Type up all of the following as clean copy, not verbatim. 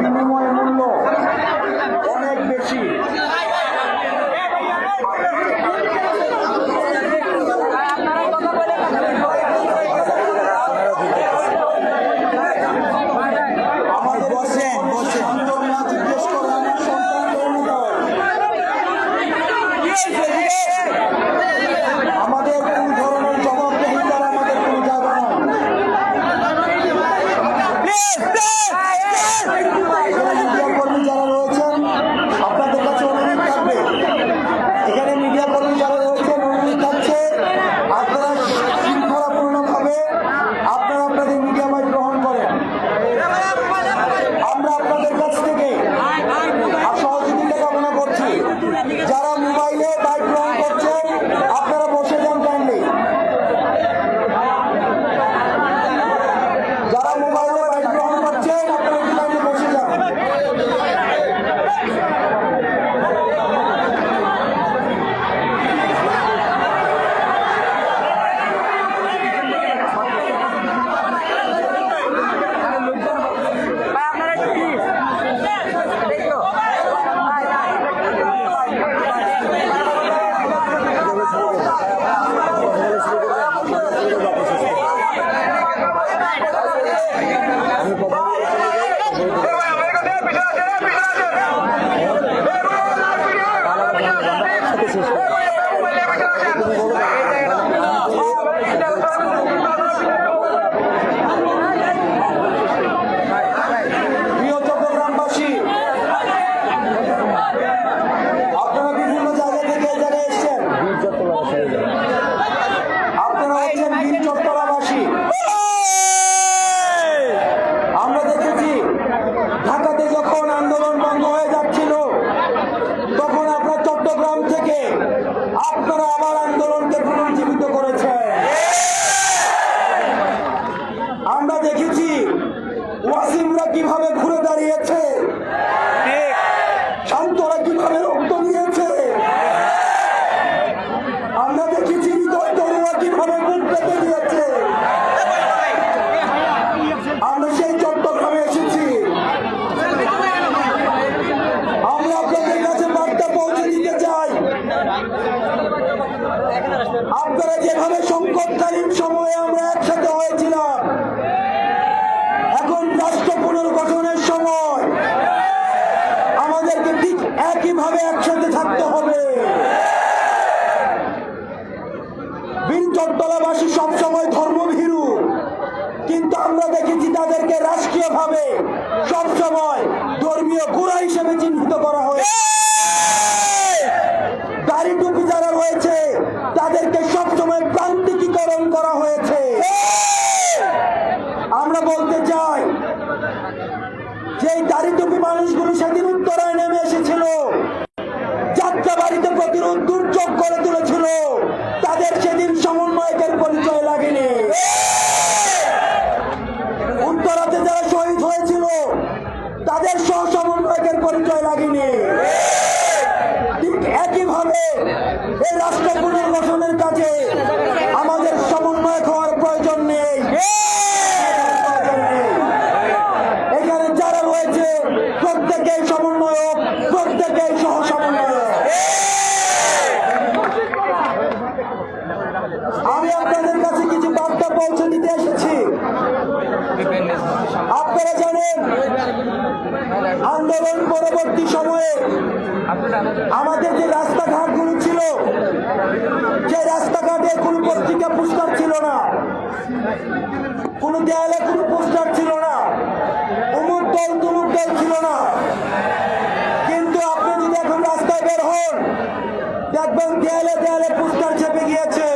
বিনিময় মূল্য অনেক বেশি। আমাদের কোন ধরনের জবাবদিহিতার আমাদের কোন জায়গা নাই। মিডিয়া কর্মী যারা রয়েছেন আপনাদের কাছে অনুরোধ থাকবে, এখানে মিডিয়া কর্মী যারা রয়েছেন অনুরোধ থাকছে আপনারা শৃঙ্খলাপূর্ণভাবে আপনারা আপনাদের মিডিয়া মাইক গ্রহণ করেন। আমরা আপনাদের কাছ থেকে সহযোগিতা কামনা করছি। যারা মোবাইলে মাইক গ্রহণ করছেন আপনারা বসে যান কাইন্ডলি। যারা মোবাইলে মাইক গ্রহণ করছেন আপনারা কাইন্ডলি বসে যান। প্রিয় চট্টগ্রামবাসী, আপনারা বিভিন্ন জায়গা থেকে এই জায়গায় এসেছেন। আপনারা হচ্ছেন বীর চট্টগ্রামবাসী। আমরা দেখেছি ঢাকাতে যখন আন্দোলন বন্ধ হয়ে যাচ্ছিল তখন আপনার চট্টগ্রাম থেকে আপনারা আবার আন্দোলনকে পুনর্জীবিত করেছেন। আমরা দেখেছি ওয়াসিমরা কিভাবে ঘুরে দাঁড়িয়েছে, শান্তরা কিভাবে রক্ত নিয়েছে। আমরা দেখেছি হৃদয় তরুণরা কিভাবে মুখ পেতে দিয়েছে। আমরা সেই চট্টগ্রামে এসেছি। আমরা আপনাদের কাছে বার্তা পৌঁছে দিতে চাই, আপনারা যেভাবে সংকটকালীন সময়ে আমরা একসাথে হয়েছিলাম, এখন রাষ্ট্র পুনর্গঠনের সময় আমাদেরকে ঠিক একইভাবে একসাথে থাকতে হবে। বীর চট্টগ্রামবাসী সবসময় ধর্মভীরু, কিন্তু আমরা দেখেছি তাদেরকে রাষ্ট্রীয়ভাবে সবসময় ধর্মীয় গোড়া হিসেবে চিহ্নিত করা হয়েছে। দাড়ি টুপি যারা রয়েছে তাদেরকে সবসময় প্রান্তিকীকরণ করা হয়েছে। আমরা বলতে চাই যে দাড়ি টুপি মানুষগুলো সেদিন উত্তরায় নেমে এসেছিল, যাত্রাবাড়িতে প্রতিরোধ দুর্যোগ করে তুলেছিল, তাদের সেদিন সমন্বয়কের পরিচয় লাগেনি। উত্তরাতে যারা শহীদ হয়েছিল তাদের সহ সমন্বয়কের পরিচয় লাগেনি। ঠিক একইভাবে এই রাষ্ট্র পুনর্গঠনের কাজে আমাদের সমন্বয়ক হওয়ার প্রয়োজন নেই। এখানে যারা রয়েছে প্রত্যেকেই সমন্বয়ক, প্রত্যেকেই সহ সমন্বয়ক। আমি আপনাদের কাছে কিছু বার্তা পৌঁছে দিতে এসেছি। আপনারা জানেন আন্দোলন পরবর্তী সময়ে আমাদের যে রাস্তাঘাটগুলো ছিল, সেই রাস্তাঘাটে কোনো পত্রিকা পোস্টার ছিল না, কোনো দেয়ালে কোনো পোস্টার ছিল না, অমুক দল তমুক দল ছিল না। কিন্তু আপনি যদি এখন রাস্তায় বের হন দেখবেন দেয়ালে দেয়ালে পোস্টার চেপে গিয়েছে।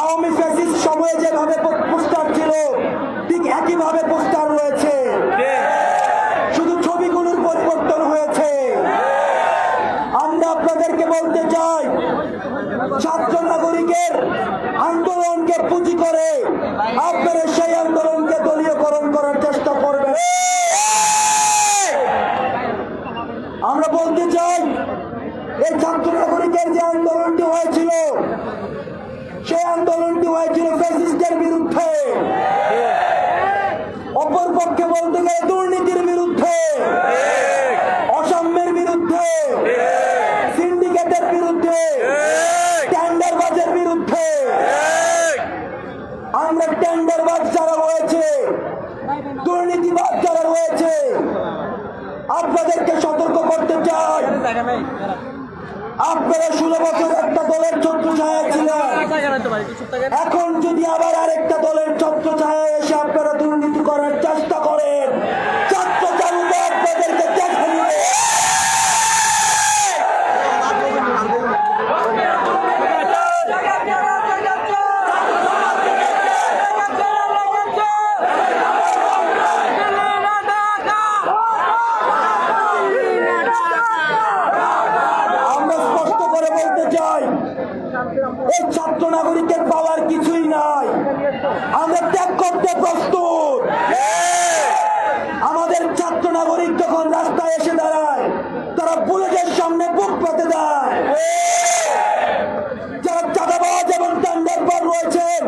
আওয়ামী ফ্যাসিস্ট সময়ে যেভাবে পোস্টার ছিল ঠিক একইভাবে পোস্টার রয়েছে, শুধু ছবিগুলোর পরিবর্তন হয়েছে। আমরা আপনাদেরকে বলতে চাই, ছাত্র নাগরিকের আন্দোলনকে পুঁজি করে আপনারা সেই আন্দোলনকে দলীয়করণ করার চেষ্টা করবেন। আমরা বলতে চাই, এই ছাত্র নাগরিকের যে আন্দোলনটি হয়েছিল সেই আন্দোলনটি হয়েছিল ফ্যাসিস্টের বিরুদ্ধে। অপর পক্ষে বলতে গেলে দুর্নীতির বিরুদ্ধে, অসাম্যের বিরুদ্ধে, সিন্ডিকেটের বিরুদ্ধে, টেন্ডারবাজের বিরুদ্ধে। আমরা টেন্ডারবাজ যারা রয়েছে, দুর্নীতিবাজ যারা রয়েছে, আপনাদেরকে সতর্ক করতে চাই। আপনারা 16 বছর একটা দলের ছত্রছায়া ছিলেন, এখন যদি আবার আরেকটা দলের ছত্রছায়া এসে আপনারা দুর্নীতি করার চেষ্টা করেন, ছাত্র জনতা আপনাদেরকে দেখে নিবে। এই ছাত্র নাগরিকের পাওয়ার কিছুই নাই, আমরা ত্যাগ করতে প্রস্তুত। আমাদের ছাত্র নাগরিক যখন রাস্তায় এসে দাঁড়ায়, তারা বুলেটের সামনে বুক পেতে দেয়। যারা চাঁদাবাজ এবং টেন্ডারবাজ রয়েছেন,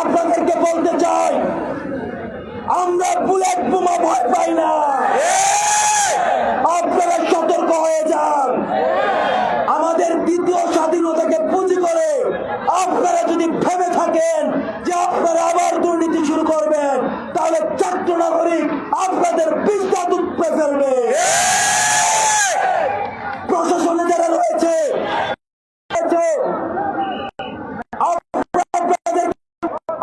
আপনাদেরকে বলতে চাই, আমরা বুলেট বোমা ভয় পাই না। আপনারা সতর্ক হয়ে যান। আমাদের দ্বিতীয় স্বাধীনতাকে পুঁজি করে আপনারা যদি ভেবে থাকেন যে আপনারা আবার দুর্নীতি শুরু করবেন, তাহলে ছাত্র নাগরিক আপনাদের বিদ্যা উপড়ে ফেলবে। প্রশাসনে যারা রয়েছে,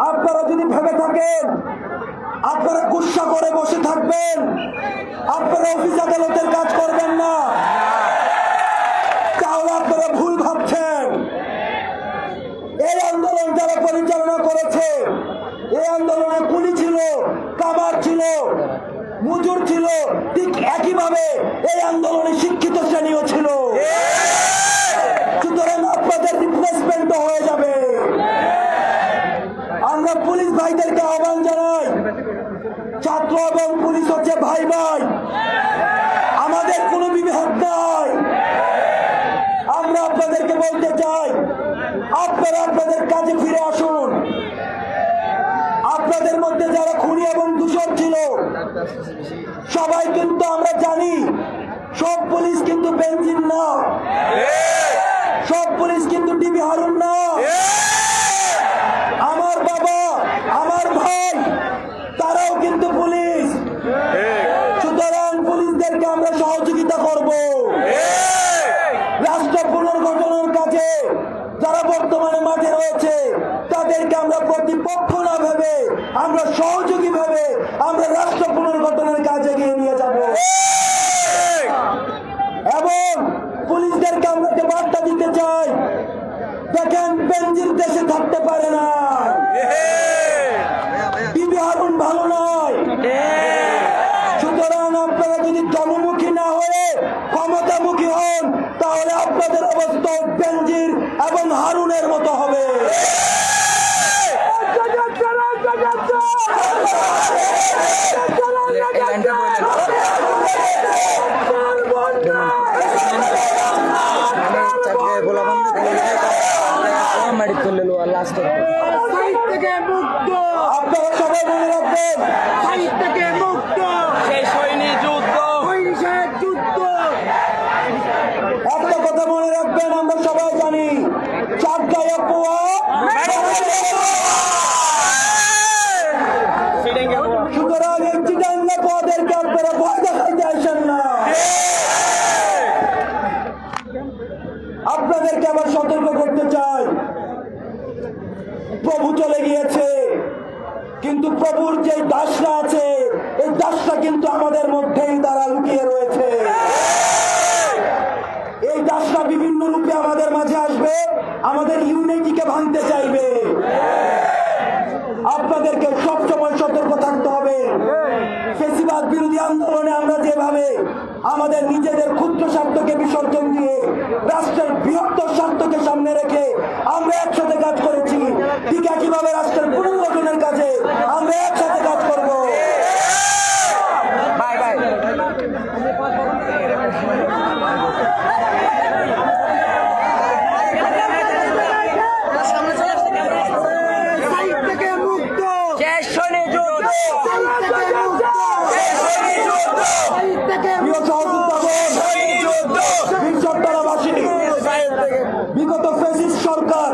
আপনারা যদি ভেবে থাকেন আপনারা গুসা করে বসে থাকবেন, আপনারা অফিস আদালতের কাজ করবেন না, তাহলে আপনারা ভুল ভাবছেন। এই আন্দোলন যারা পরিচালনা করেছে, এই আন্দোলনে কুলি ছিল, কামার ছিল, মজুর ছিল, ঠিক একইভাবে এই আন্দোলনে শিক্ষিত শ্রেণীও ছিল। সুতরাং আপনাদের রিপ্লেসমেন্ট হয়ে যাবে। আমরা পুলিশ ভাইদেরকে আহ্বান জানাই, ছাত্র এবং পুলিশ হচ্ছে ভাই ভাই, আমাদের কোনো বিভেদ নাই। আমরা আপনাদেরকে বলতে চাই, আপনারা আপনাদের কাজে ফিরে আসুন। আপনাদের মধ্যে যারা খুনি এবং দূষণ ছিল, সবাই কিন্তু আমরা জানি সব পুলিশ কিন্তু বেনজির না, সব পুলিশ কিন্তু ডিবি হারুন না। আমার বাবা, আমার ভাই, তারাও কিন্তু পুলিশ। সুতরাং পুলিশদেরকে আমরা সহযোগিতা করব। রাষ্ট্র পুনর্গঠনের কাজে যারা বর্তমানে মাঠে রয়েছে, তাদেরকে আমরা প্রতিপক্ষ না ভেবে, আমরা সহযোগী ভেবে আমরা রাষ্ট্র পুনর্গঠনের কাজে এগিয়ে নিয়ে যাব। এবং পুলিশদেরকে আমরা একটা বার্তা দিতে চাই, দেখেন বেনজির দেশে থাকতে পারে না, ডিবি হারুন ভালো নয়। সুতরাং আপনারা যদি জনমুখী না হয়ে ক্ষমতামুখী হন, তাহলে আপনাদের অবস্থা বেনজির এবং হারুনের মতো হবে। আপনারা সবাই মনে রাখবেন, একটা কথা মনে রাখবেন, আমরা সবাই জানি চাটগাঁয়ে পোয়া। সুতরাং এই চিটাঙ্গা পোয়াদেরকে আপনারা ভয় দেখাইতে আসেন না। আপনাদেরকে আবার সতর্ক করতে চাই, প্রভু চলে গিয়েছে, কিন্তু প্রভুর যে দাসরা আছে, এই দাসরা কিন্তু আমাদের মধ্যেই তারা লুকিয়ে রয়েছে। এই দাসরা বিভিন্ন রূপে আমাদের মাঝে আসবে, আমাদের ইউনিটিকে ভাঙতে চাইবে। আপনাদেরকে সবসময় সতর্ক থাকতে হবে। ফ্যাসিবাদ বিরোধী আন্দোলনে আমরা যেভাবে আমাদের নিজেদের ক্ষুদ্র স্বার্থকে বিসর্জন দিয়ে রাষ্ট্রের বৃহত্তর স্বার্থকে সামনে রেখে আমরা একসাথে কাজ করেছি, ঠিক একইভাবে রাষ্ট্রের পুনর্গঠনের কাজে আমরা একসাথে কাজ করব। শেষ প্রিয় সহযোদ্ধাবাসী, বিগত ফ্যাসিস্ট সরকার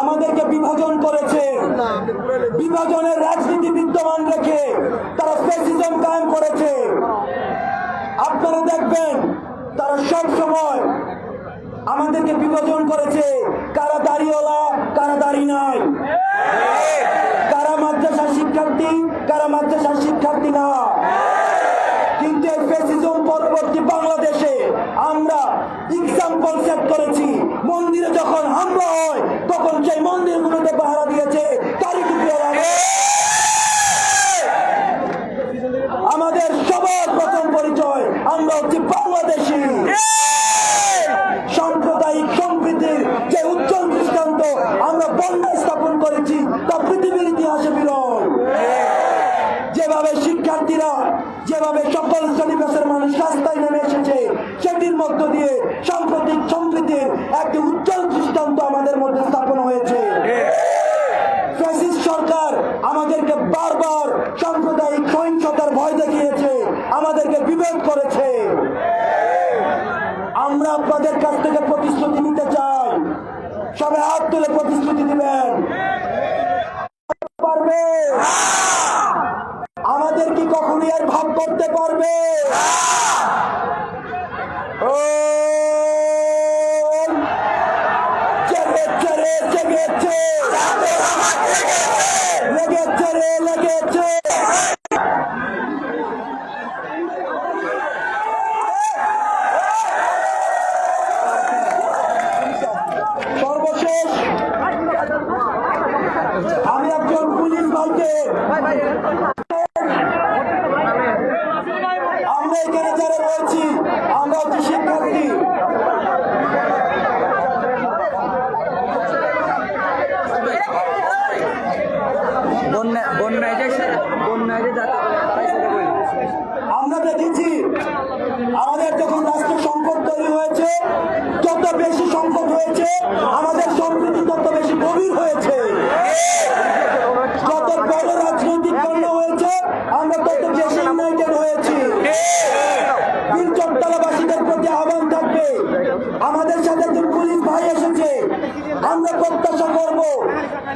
আমাদেরকে বিভাজন করেছে। বিভাজনের রাজনীতি বিদ্যমান রেখে তারা ফ্যাসিজম কায়েম করেছে। আপনারা দেখবেন তারা সব সময় আমাদেরকে বিভাজন করেছে, কারা দাড়িওয়ালা কারা দাড়ি নাই, কারা মাদ্রাসার শিক্ষার্থী কারা মাদ্রাসার শিক্ষার্থী না। কিন্তু এই ফ্যাসিজম পরবর্তী বাংলাদেশে আমরা এক্সাম্পল সেট করেছি। মন্দিরে যখন হামলা হয় তখন সেই মন্দিরগুলোতে পাহারা দিয়েছে তারই টুপিওয়ালা। আমাদের সবার প্রথম পরিচয় আমরা হচ্ছে বাংলাদেশী। সাম্প্রদায়িক সম্প্রীতির যে উজ্জ্বল দৃষ্টান্ত আমরা বন্যায় স্থাপন করেছি তা পৃথিবীর ইতিহাসে বিরল। যেভাবে শিক্ষার্থীরা, যেভাবে সকল শ্রেণীপেশার মানুষ রাস্তায় নেমে এসেছে, সেটির মধ্য দিয়ে সাম্প্রতিক সম্প্রীতির একটি উজ্জ্বল দৃষ্টান্ত আমাদের মধ্যে স্থাপন হয়েছে। ফ্যাসিস্ট সরকার আমাদেরকে বারবার সাম্প্রদায়িক সহিংসতার ভয় দেখিয়েছে, আমাদেরকে বিভেদ করেছে। আমরা আপনাদের কাছ থেকে প্রতিশ্রুতি নিতে চাই, সবাই হাত তুলে প্রতিশ্রুতি দিবেন। পারবে আমাদের কি কখনই আর ভাব করতে পারবে? জেগেছে রে জেগেছে, লেগেছে রে লেগেছে। সর্বশেষ আমি একজন পুলিশ ভাইকে, আমরা এখানে যারা রয়েছি আমরা হচ্ছে শিক্ষার্থী। আমরা দেখেছি আমাদের যখন রাষ্ট্র সংকট তৈরি হয়েছে, যত বেশি সংকট হয়েছে আমাদের সম্প্রীতি তত বেশি গভীর হয়েছে। যত বড় রাজনৈতিক বন্যা হয়েছে আমরা তত বেশি ইউনাইটেড হয়েছি। বীরচট্টলাবাসীদের প্রতি আহ্বান থাকবে, আমাদের সাথে যে পুলিশ ভাই এসেছে আমরা প্রত্যাশা করব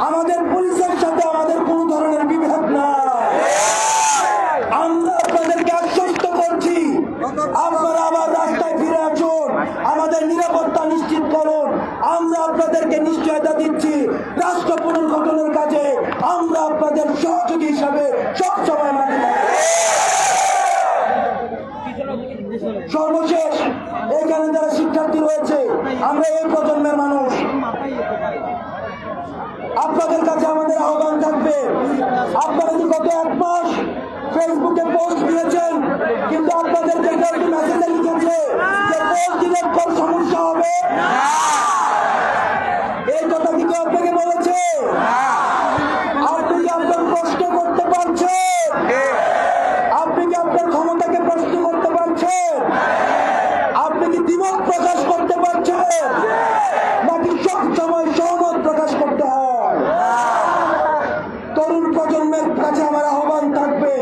আমাদের পুলিশের সাথে আমাদের কোন ধরনের বিভেদ না। আমরা আপনাদেরকে আশ্বস্ত করছি আপনারা আবার রাস্তায় ফিরে আসুন, আমাদের নিরাপত্তা নিশ্চিত করুন। আমরা আপনাদেরকে নিশ্চয়তা দিচ্ছি রাষ্ট্র পুনর্গঠনের কাজে আমরা আপনাদের সহযোগী হিসাবে সবসময় মাঠে থাকব। সর্বশেষ এখানে যারা শিক্ষার্থী রয়েছে আমরা এই প্রজন্মের মানুষ, আপনাদের কাছে আমাদের আহ্বান থাকবে, আপনারা কি গত 1 মাস ফেসবুকে পোস্ট দিয়েছেন কিন্তু আপনাদেরকে মেসেজে লিখেছে যে পোস্ট দিলে কোন সমস্যা হবে, এই কথা কি কেউ আপনাকে বলেছে? আপনি কি আপনার প্রশ্ন করতে পারছেন? আপনি কি আপনার ক্ষমতাকে প্রশ্ন করতে পারছেন? আপনি কি দ্বিমত প্রকাশ করতে পারছেন নাকি সব সময় সহমত প্রকাশ করতে হয়? তরুণ প্রজন্মের কাছে আমার আহ্বান থাকবে,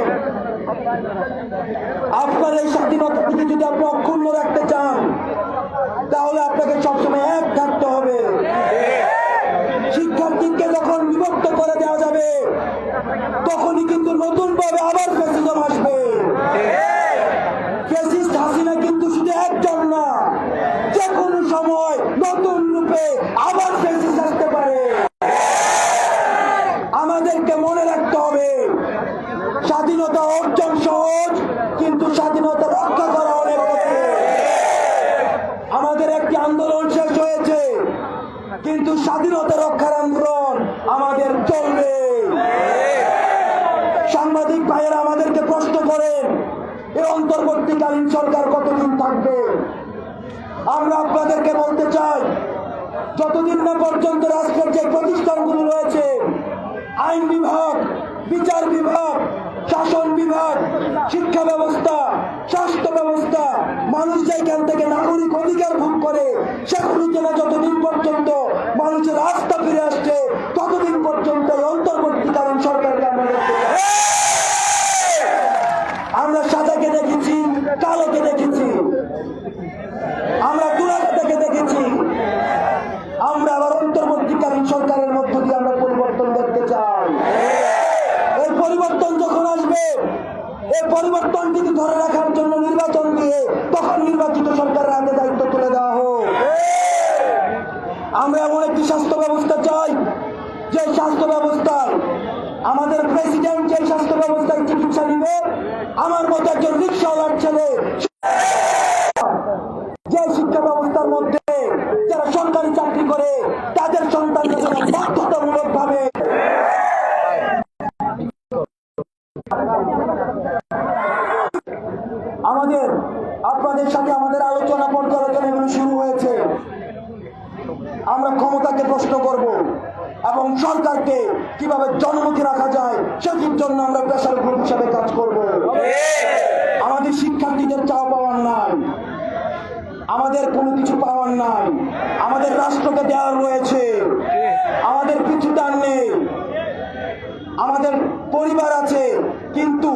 আপনার এই স্বাধীনতা থেকে যদি আপনি অক্ষুণ্ণ রাখতে চান তাহলে আপনাকে সবসময় এক থাকতে হবে। শিক্ষার্থীকে যখন বিভক্ত করে দেওয়া যাবে তখনই কিন্তু নতুন ভাবে আবার ফ্যাসিজম আসবে। ফ্যাসিস্ট হাসিনা কিন্তু শুধু একজন না, যে কোনো সময় নতুন রূপে আবার ফ্যাসিস্ট আসতে পারে। আমাদেরকে মনে রাখতে হবে স্বাধীনতা অর্জন সহজ কিন্তু স্বাধীনতা রক্ষা করা অনেক কঠিন। আমাদের একটি আন্দোলন শেষ হয়েছে কিন্তু স্বাধীনতা রক্ষার আন্দোলন আমাদের চলবে। সাংবাদিক ভাইয়েরা আমাদেরকে প্রশ্ন করেন এই অন্তর্বর্তীকালীন সরকার কতদিন থাকবে? আমরা আপনাদেরকে বলতে চাই যতদিন না পর্যন্ত রাষ্ট্রের যে প্রতিষ্ঠানগুলো রয়েছে, আইন বিভাগ, বিচার বিভাগ, শাসন বিভাগ, শিক্ষা ব্যবস্থা, স্বাস্থ্য ব্যবস্থা, মানুষ যেখান থেকে নাগরিক অধিকার ভোগ করে সেগুলিতে না যতদিন পর্যন্ত মানুষের আস্থা ফিরে আসছে ততদিন পর্যন্ত অন্তর্বর্তীকালীন সরকারকে আমরা এই পরিবর্তন যদি ধরে রাখার জন্য নির্বাচন দিয়ে তখন নির্বাচিত সরকারের হাতে দায়িত্ব তুলে দেওয়া হোক। আমরা এমন একটি স্বাস্থ্য ব্যবস্থা চাই যে স্বাস্থ্য ব্যবস্থায় আমাদের প্রেসিডেন্ট যে স্বাস্থ্য ব্যবস্থায় চিকিৎসা নিবে, আমার মতো একজন রিক্সাওয়ালার ছেলে যে শিক্ষা ব্যবস্থার মধ্যে যারা সরকারি চাকরি করে তাদের সন্তানদের জন্য বাধ্যতামূলক ভাবে আমাদের আপনাদের সাথে আমাদের আলোচনা পর্যালোচনা এগুলো শুরু হয়েছে। আমরা ক্ষমতাকে প্রশ্ন করব এবং সরকারকে কিভাবে জনমুখী রাখা যায় সেটির জন্য আমরা প্রেসার গ্রুপ হিসাবে কাজ করব। আমাদের শিক্ষার্থীদের চাওয়া পাওয়ার নাই, আমাদের কোনো কিছু পাওয়ার নাই, আমাদের রাষ্ট্রকে দেওয়ার রয়েছে, আমাদের কিছু দান নেই, আমাদের পরিবার আছে, কিন্তু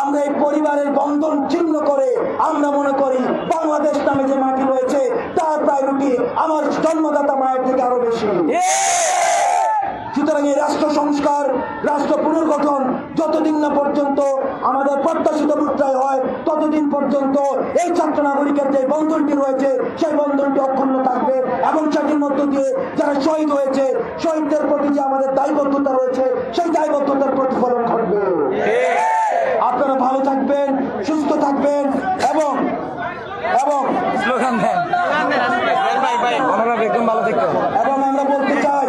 আমরা এই পরিবারের বন্ধন ছিন্ন করে আমরা মনে করি বাংলাদেশ নামে যে মাটি রয়েছে তার প্রায়োরিটি আমার জন্মদাতা মায়ের থেকে আরো বেশি। সুতরাং এই রাষ্ট্র সংস্কার, রাষ্ট্র পুনর্গঠন যতদিন না পর্যন্ত আমাদের প্রত্যাশিত মুদ্রায় হয় ততদিন পর্যন্ত এই ছাত্র নাগরিকের যে বন্ধনটি রয়েছে সেই বন্ধনটি অক্ষুণ্ণ থাকবে এবং সেটির মধ্য দিয়ে যারা শহীদ হয়েছে শহীদদের প্রতি যে আমাদের দায়বদ্ধতা রয়েছে সেই দায়বদ্ধতার প্রতিফলন ঘটবে। আপনারা ভালো থাকবেন, সুস্থ থাকবেন এবং স্লোগান দেন ভালো থাকবেন এবং আমরা বলতে চাই